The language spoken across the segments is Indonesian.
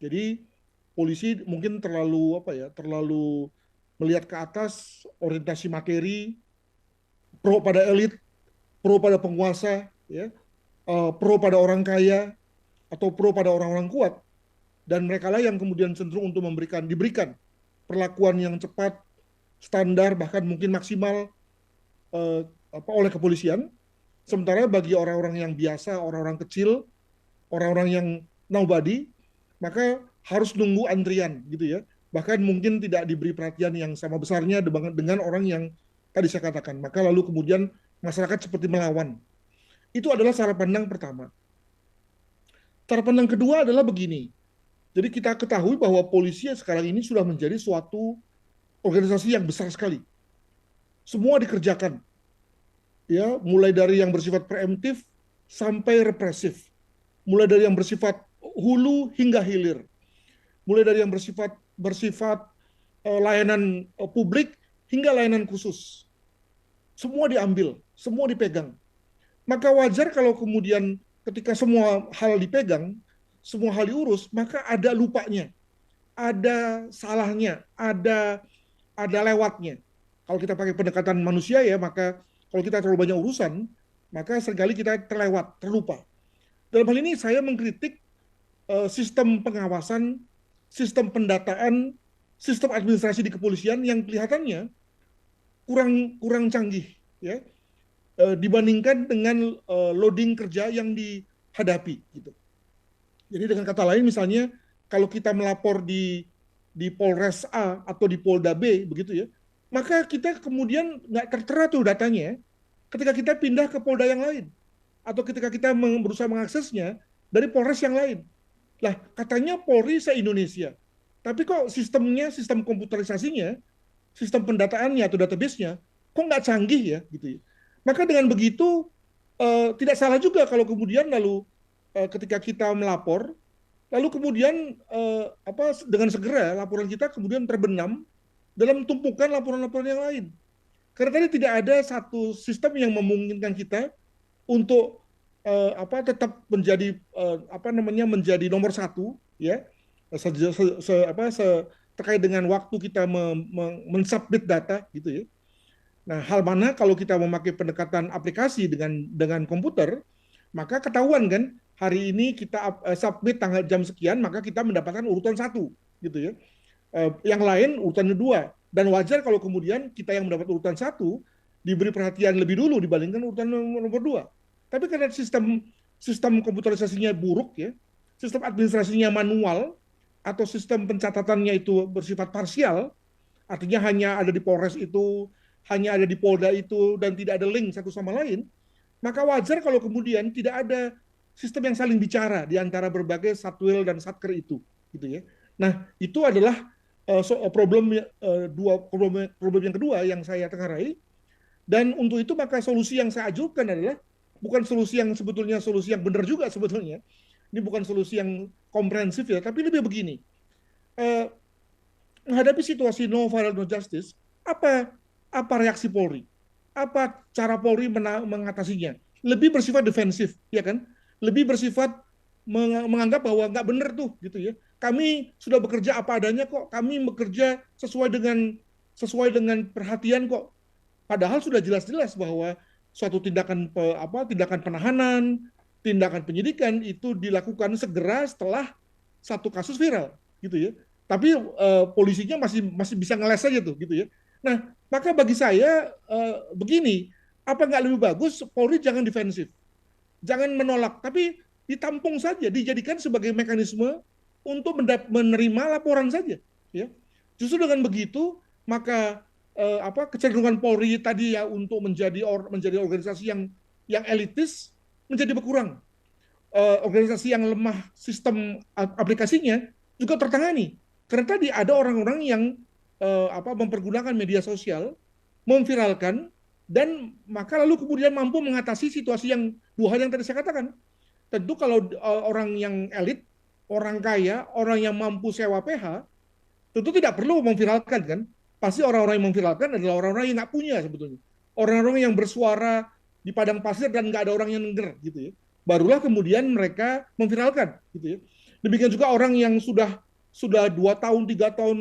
Jadi polisi mungkin terlalu apa ya, terlalu melihat ke atas, orientasi materi, pro pada elit, pro pada penguasa, ya, pro pada orang kaya atau pro pada orang-orang kuat, dan mereka lah yang kemudian cenderung untuk diberikan perlakuan yang cepat, standar, bahkan mungkin maksimal eh, oleh kepolisian. Sementara bagi orang-orang yang biasa, orang-orang kecil, orang-orang yang nobody, maka harus nunggu antrian gitu ya. Bahkan mungkin tidak diberi perhatian yang sama besarnya dengan orang yang tadi saya katakan. Maka lalu kemudian masyarakat seperti melawan. Itu adalah cara pandang pertama. Cara pandang kedua adalah begini. Jadi kita ketahui bahwa polisi sekarang ini sudah menjadi suatu organisasi yang besar sekali. Semua dikerjakan, ya, mulai dari yang bersifat preemptif sampai represif, mulai dari yang bersifat hulu hingga hilir, mulai dari yang bersifat bersifat layanan publik hingga layanan khusus. Semua diambil, semua dipegang. Maka wajar kalau kemudian ketika semua hal dipegang, semua hal diurus, maka ada lupanya, ada salahnya, ada lewatnya. Kalau kita pakai pendekatan manusia ya, maka kalau kita terlalu banyak urusan, maka seringkali kita terlewat, terlupa. Dalam hal ini saya mengkritik sistem pengawasan, sistem pendataan, sistem administrasi di kepolisian yang kelihatannya kurang kurang canggih, ya, dibandingkan dengan loading kerja yang dihadapi gitu. Jadi dengan kata lain misalnya kalau kita melapor di Polres A atau di Polda B begitu ya, maka kita kemudian nggak tertera tuh datanya ketika kita pindah ke Polda yang lain atau ketika kita berusaha mengaksesnya dari Polres yang lain. Lah katanya Polri se-Indonesia, tapi kok sistemnya, sistem komputerisasinya, sistem pendataannya atau database-nya kok nggak canggih ya gitu ya. Maka dengan begitu tidak salah juga kalau kemudian lalu ketika kita melapor, lalu kemudian dengan segera laporan kita kemudian terbenam dalam tumpukan laporan-laporan yang lain. Karena tadi tidak ada satu sistem yang memungkinkan kita untuk tetap menjadi menjadi nomor satu ya se, se, se, apa, se, terkait dengan waktu kita mensubmit data gitu ya. Nah, hal mana kalau kita memakai pendekatan aplikasi dengan komputer, maka ketahuan kan hari ini kita submit tanggal jam sekian, maka kita mendapatkan urutan satu, gitu ya. Yang lain urutan kedua. Dan wajar kalau kemudian kita yang mendapat urutan satu diberi perhatian lebih dulu dibandingkan urutan nomor dua. Tapi karena sistem sistem komputerisasinya buruk ya, sistem administrasinya manual atau sistem pencatatannya itu bersifat parsial, artinya hanya ada di Polres itu, hanya ada di Polda itu, dan tidak ada link satu sama lain, maka wajar kalau kemudian tidak ada sistem yang saling bicara di antara berbagai satwil dan satker itu, gitu ya. Nah, itu adalah problem yang kedua yang saya tenggarai, dan untuk itu maka solusi yang saya ajukan adalah bukan solusi yang sebetulnya solusi yang benar juga sebetulnya. Ini bukan solusi yang komprehensif ya, tapi lebih begini. Eh, Menghadapi situasi no violence no justice, apa apa reaksi Polri? Apa cara Polri mengatasinya? Lebih bersifat defensif, ya kan? Lebih bersifat menganggap bahwa nggak benar tuh, gitu ya. Kami sudah bekerja apa adanya kok. Kami bekerja sesuai dengan perhatian kok. Padahal sudah jelas-jelas bahwa suatu tindakan penahanan, tindakan penyidikan itu dilakukan segera setelah satu kasus viral, gitu ya. Tapi polisinya masih masih bisa ngeles aja tuh, gitu ya. Nah, maka bagi saya begini, apa nggak lebih bagus Polri jangan defensif, jangan menolak, tapi ditampung saja, dijadikan sebagai mekanisme untuk menerima laporan saja, ya. Justru dengan begitu, maka kecenderungan Polri tadi ya untuk menjadi organisasi yang elitis menjadi berkurang. Organisasi yang lemah sistem aplikasinya juga tertangani. Karena tadi ada orang-orang yang mempergunakan media sosial, memviralkan, dan maka lalu kemudian mampu mengatasi situasi yang dua hal yang tadi saya katakan. Tentu kalau orang yang elit, orang kaya, orang yang mampu sewa PH, tentu tidak perlu memviralkan kan. Pasti orang-orang yang memviralkan adalah orang-orang yang nggak punya sebetulnya. Orang-orang yang bersuara di padang pasir dan nggak ada orang yang denger gitu ya. Barulah kemudian mereka memviralkan gitu ya. Demikian juga orang yang sudah 2 tahun 3 tahun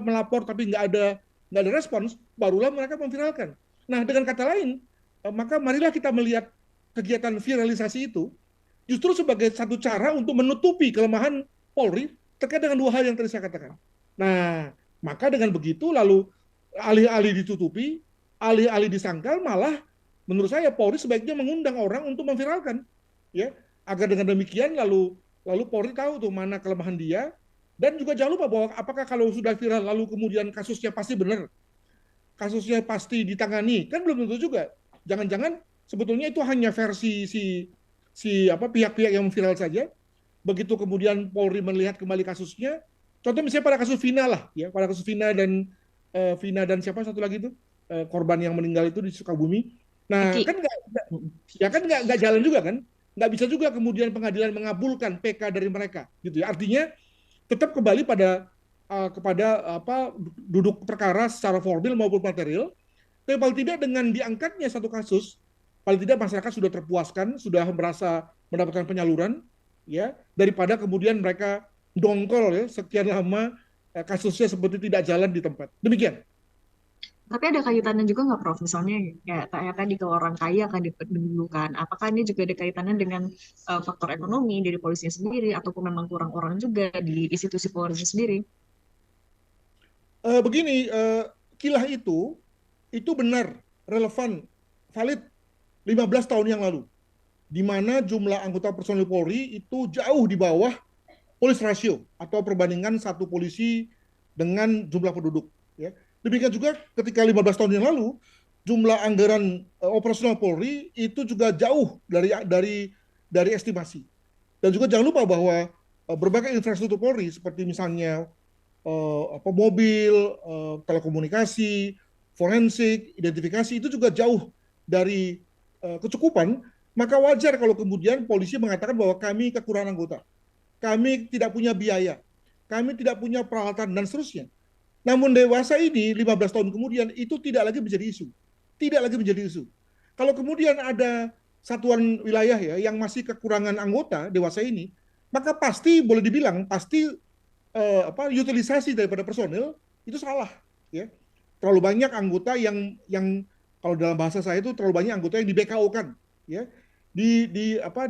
melapor tapi nggak ada respons, barulah mereka memviralkan. Nah, dengan kata lain, maka marilah kita melihat kegiatan viralisasi itu justru sebagai satu cara untuk menutupi kelemahan Polri terkait dengan dua hal yang tadi saya katakan. Nah, maka dengan begitu lalu alih-alih ditutupi, alih-alih disangkal, malah menurut saya Polri sebaiknya mengundang orang untuk memviralkan, ya, agar dengan demikian lalu Polri tahu tuh mana kelemahan dia, dan juga jangan lupa bahwa apakah kalau sudah viral lalu kemudian kasusnya pasti benar, kasusnya pasti ditangani, kan belum tentu juga. Jangan-jangan sebetulnya itu hanya versi si pihak-pihak yang viral saja. Begitu kemudian Polri melihat kembali kasusnya, contoh misalnya pada kasus Vina lah, ya, pada kasus Vina dan siapa satu lagi itu, korban yang meninggal itu di Sukabumi. Nah, kan Iki. nggak, ya kan nggak jalan juga kan, nggak bisa juga kemudian pengadilan mengabulkan PK dari mereka, gitu ya. Artinya tetap kembali kepada duduk perkara secara formal maupun material. Tapi paling tidak dengan diangkatnya satu kasus, paling tidak masyarakat sudah terpuaskan, sudah merasa mendapatkan penyaluran, ya, daripada kemudian mereka dongkol ya sekian lama, kasusnya seperti tidak jalan di tempat. Demikian. Tapi ada kaitannya juga nggak, Prof? Misalnya kayak tadi kalau orang kaya akan didahulukan. Apakah ini juga ada kaitannya dengan faktor ekonomi dari polisinya sendiri, ataupun memang kurang orang juga di institusi polisi sendiri? Begini, kilah itu benar, relevan, valid 15 tahun yang lalu, di mana jumlah anggota personil Polri itu jauh di bawah police ratio atau perbandingan satu polisi dengan jumlah penduduk. Ya. Demikian juga ketika 15 tahun yang lalu, jumlah anggaran operasional Polri itu juga jauh dari estimasi. Dan juga jangan lupa bahwa berbagai infrastruktur Polri seperti misalnya mobil, telekomunikasi, forensik, identifikasi itu juga jauh dari kecukupan. Maka wajar kalau kemudian polisi mengatakan bahwa kami kekurangan anggota, kami tidak punya biaya, kami tidak punya peralatan dan seterusnya. Namun dewasa ini 15 tahun kemudian itu tidak lagi menjadi isu. Tidak lagi menjadi isu. Kalau kemudian ada satuan wilayah ya yang masih kekurangan anggota dewasa ini, maka pasti boleh dibilang pasti utilisasi daripada personil itu salah, ya. Terlalu banyak anggota yang kalau dalam bahasa saya itu terlalu banyak anggota yang di BKO-kan, ya. Di apa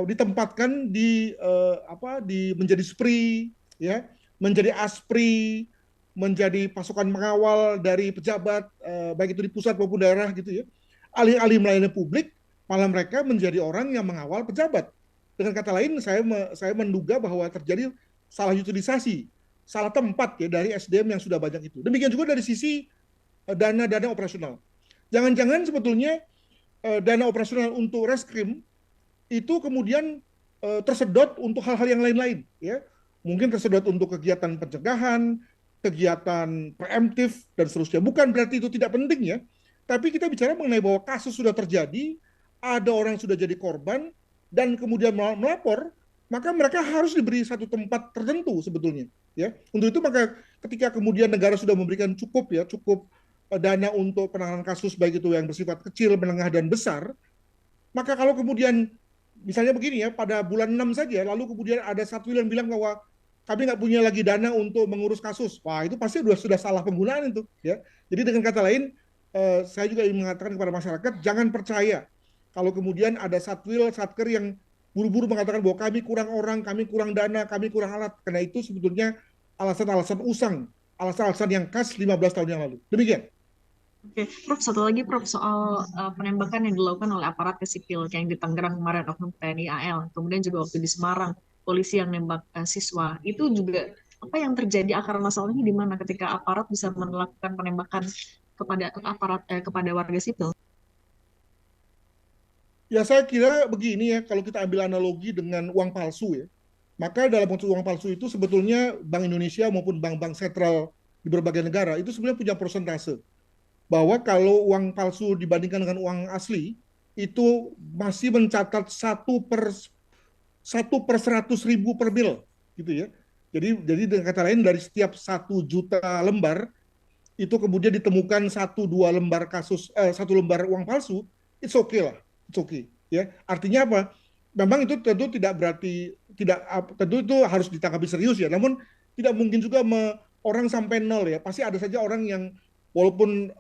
ditempatkan di menjadi SPRI, ya, menjadi ASPRI, menjadi pasukan pengawal dari pejabat, baik itu di pusat maupun daerah gitu ya. Alih-alih melayani publik, malah mereka menjadi orang yang mengawal pejabat. Dengan kata lain, saya menduga bahwa terjadi salah utilisasi, salah tempat ya dari SDM yang sudah banyak itu. Demikian juga dari sisi dana-dana operasional. Jangan-jangan sebetulnya dana operasional untuk reskrim itu kemudian tersedot untuk hal-hal yang lain-lain, ya. Mungkin tersedot untuk kegiatan pencegahan, kegiatan preemptif dan seterusnya. Bukan berarti itu tidak penting ya, tapi kita bicara mengenai bahwa kasus sudah terjadi, ada orang yang sudah jadi korban dan kemudian melapor, maka mereka harus diberi satu tempat tertentu sebetulnya, ya. Untuk itu maka ketika kemudian negara sudah memberikan cukup dana untuk penanganan kasus baik itu yang bersifat kecil, menengah dan besar, maka kalau kemudian misalnya begini ya, pada bulan 6 saja, lalu kemudian ada satu yang bilang bahwa kami nggak punya lagi dana untuk mengurus kasus. Wah, itu pasti sudah salah penggunaan itu, ya. Jadi dengan kata lain, saya juga ingin mengatakan kepada masyarakat, jangan percaya kalau kemudian ada satwil, satker yang buru-buru mengatakan bahwa kami kurang orang, kami kurang dana, kami kurang alat. Karena itu sebetulnya alasan-alasan usang, alasan-alasan yang khas 15 tahun yang lalu. Demikian. Oke, Prof, satu lagi, Prof, soal penembakan yang dilakukan oleh aparat sipil yang di Tangerang kemarin, oknum TNI AL, kemudian juga waktu di Semarang, polisi yang nembak siswa, itu juga apa yang terjadi akar masalahnya di mana ketika aparat bisa melakukan penembakan kepada warga sipil? Ya saya kira begini ya, kalau kita ambil analogi dengan uang palsu ya, maka dalam konteks uang palsu itu sebetulnya Bank Indonesia maupun bank-bank sentral di berbagai negara itu sebenarnya punya persentase. Bahwa kalau uang palsu dibandingkan dengan uang asli, itu masih mencatat 1/100.000 per mil, gitu ya. Jadi dengan kata lain dari setiap 1 juta lembar itu kemudian ditemukan 1 2 lembar kasus, 1 lembar uang palsu, it's okay lah, it's okay, ya. Artinya apa? Memang itu tentu tidak berarti tidak tentu itu harus ditanggapi serius ya. Namun tidak mungkin juga orang sampai nol ya. Pasti ada saja orang yang walaupun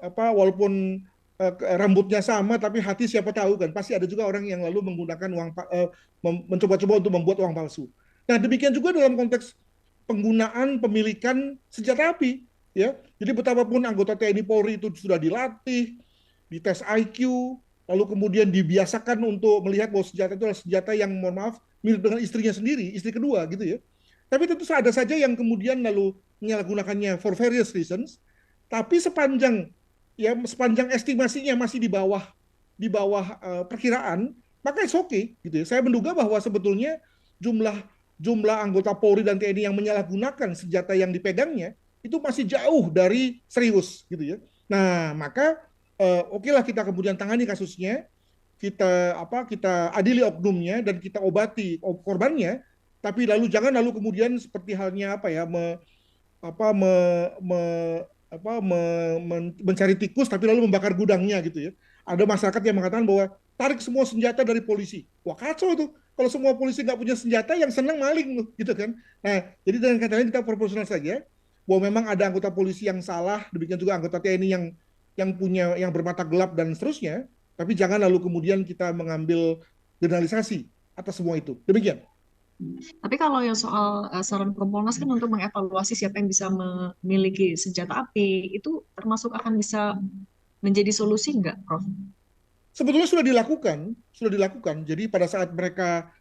rambutnya sama tapi hati siapa tahu kan. Pasti ada juga orang yang lalu menggunakan mencoba-coba untuk membuat uang palsu. Nah, demikian juga dalam konteks penggunaan pemilikan senjata api ya. Jadi betapapun anggota TNI Polri itu sudah dilatih, dites IQ, lalu kemudian dibiasakan untuk melihat bahwa senjata itu adalah senjata yang mohon maaf mirip dengan istrinya sendiri, istri kedua gitu ya. Tapi tentu ada saja yang kemudian lalu menyalahgunakannya for various reasons. Tapi sepanjang estimasinya masih di bawah perkiraan, maka it's okay gitu ya. Saya menduga bahwa sebetulnya jumlah jumlah anggota Polri dan TNI yang menyalahgunakan senjata yang dipegangnya itu masih jauh dari serius gitu ya. Nah, maka oke lah kita kemudian tangani kasusnya, kita adili oknumnya dan kita obati korbannya, tapi jangan kemudian seperti halnya apa me, me, mencari tikus tapi lalu membakar gudangnya gitu ya. Ada masyarakat yang mengatakan bahwa tarik semua senjata dari polisi. Wah, kacau itu. Kalau semua polisi nggak punya senjata, yang senang maling loh, gitu kan. Nah, jadi dengan kata lain kita proporsional saja bahwa memang ada anggota polisi yang salah, demikian juga anggota TNI yang bermata gelap dan seterusnya, tapi jangan lalu kemudian kita mengambil generalisasi atas semua itu. Demikian. Tapi kalau yang soal saran Kompolnas kan untuk mengevaluasi siapa yang bisa memiliki senjata api, itu termasuk akan bisa menjadi solusi nggak, Prof? Sebetulnya sudah dilakukan. Jadi pada saat mereka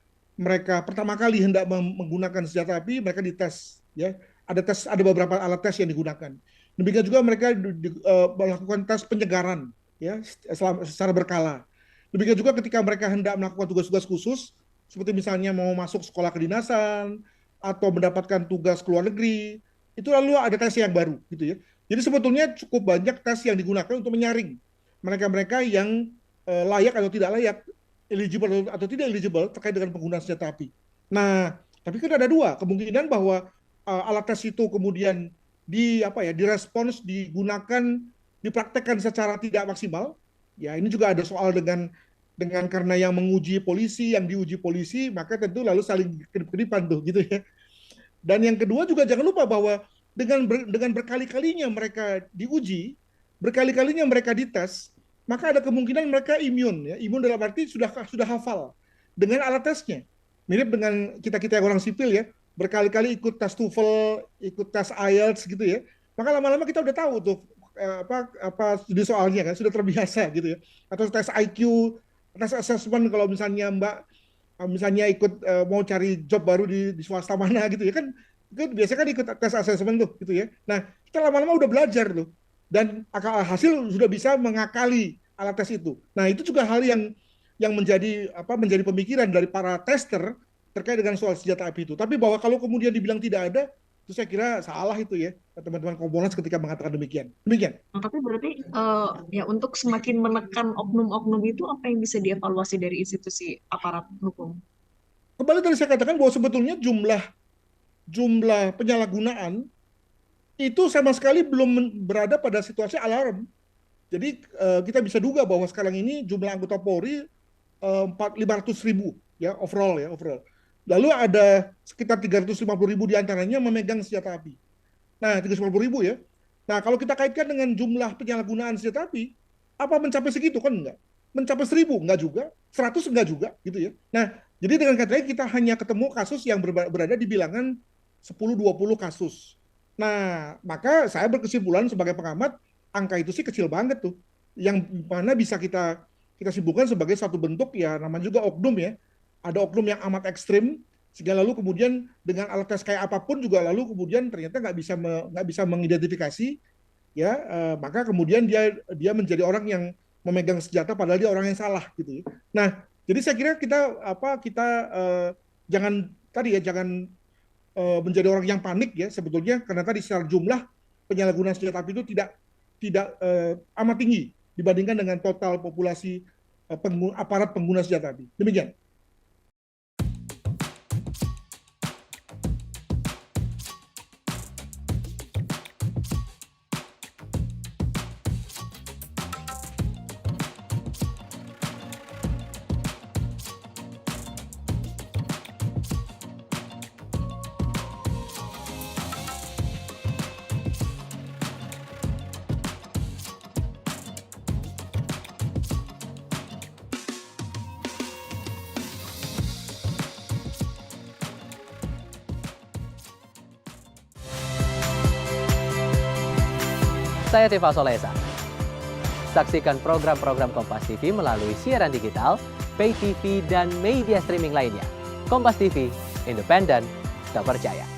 pertama kali hendak menggunakan senjata api, mereka dites, ya. Ada beberapa alat tes yang digunakan. Demikian juga mereka melakukan tes penyegaran, ya, secara berkala. Demikian juga ketika mereka hendak melakukan tugas-tugas khusus, seperti misalnya mau masuk sekolah kedinasan atau mendapatkan tugas ke luar negeri, itu lalu ada tes yang baru, gitu ya. Jadi sebetulnya cukup banyak tes yang digunakan untuk menyaring mereka-mereka yang layak atau tidak layak, eligible atau tidak eligible terkait dengan penggunaan senjata api. Nah, tapi kan ada dua kemungkinan bahwa alat tes itu kemudian direspons, digunakan, dipraktekkan secara tidak maksimal. Ya, ini juga ada soal dengan karena yang menguji polisi, yang diuji polisi, maka tentu lalu saling kedip-kedipan tuh gitu ya. Dan yang kedua juga jangan lupa bahwa dengan berkali-kalinya mereka diuji, berkali-kalinya mereka dites, maka ada kemungkinan mereka imun ya. Imun dalam arti sudah hafal dengan alat tesnya. Mirip dengan kita-kita yang orang sipil ya, berkali-kali ikut tes TOEFL, ikut tes IELTS gitu ya. Maka lama-lama kita udah tahu tuh studi soalnya kan, sudah terbiasa gitu ya. Atau tes IQ, tes assessment kalau misalnya Mbak misalnya ikut mau cari job baru di swasta mana gitu ya kan, itu biasanya kan ikut tes assessment tuh gitu ya. Nah, kita lama-lama udah belajar tuh dan hasil sudah bisa mengakali alat tes itu. Nah, itu juga hal yang menjadi pemikiran dari para tester terkait dengan soal senjata api itu. Tapi bahwa kalau kemudian dibilang tidak ada, itu saya kira salah itu ya teman-teman Kompolnas ketika mengatakan demikian. Demikian. Nah, tapi berarti ya untuk semakin menekan oknum-oknum itu apa yang bisa dievaluasi dari institusi aparat hukum? Kembali tadi saya katakan bahwa sebetulnya jumlah penyalahgunaan itu sama sekali belum berada pada situasi alarm. Jadi kita bisa duga bahwa sekarang ini jumlah anggota Polri 500.000 ya overall. Lalu ada sekitar 350.000 diantaranya memegang senjata api. Nah, 350.000 ya. Nah, kalau kita kaitkan dengan jumlah penyalahgunaan senjata api, apa mencapai segitu kan enggak? Mencapai 1.000 enggak juga, 100 enggak juga gitu ya. Nah, jadi dengan kata lain kita hanya ketemu kasus yang berada di bilangan 10-20 kasus. Nah, maka saya berkesimpulan sebagai pengamat, angka itu sih kecil banget tuh. Yang mana bisa kita simpulkan sebagai satu bentuk ya namanya juga oknum ya. Ada oknum yang amat ekstrim sehingga lalu kemudian dengan alat tes kayak apapun juga lalu kemudian ternyata nggak bisa mengidentifikasi ya, maka kemudian dia menjadi orang yang memegang senjata padahal dia orang yang salah gitu ya. Nah, jadi saya kira kita jangan menjadi orang yang panik ya sebetulnya karena tadi secara jumlah penyalahgunaan senjata api itu tidak amat tinggi dibandingkan dengan total populasi aparat pengguna senjata api. Demikian. Saya Tifa Solesa. Saksikan program-program Kompas TV melalui siaran digital, pay TV, dan media streaming lainnya. Kompas TV, independen, terpercaya.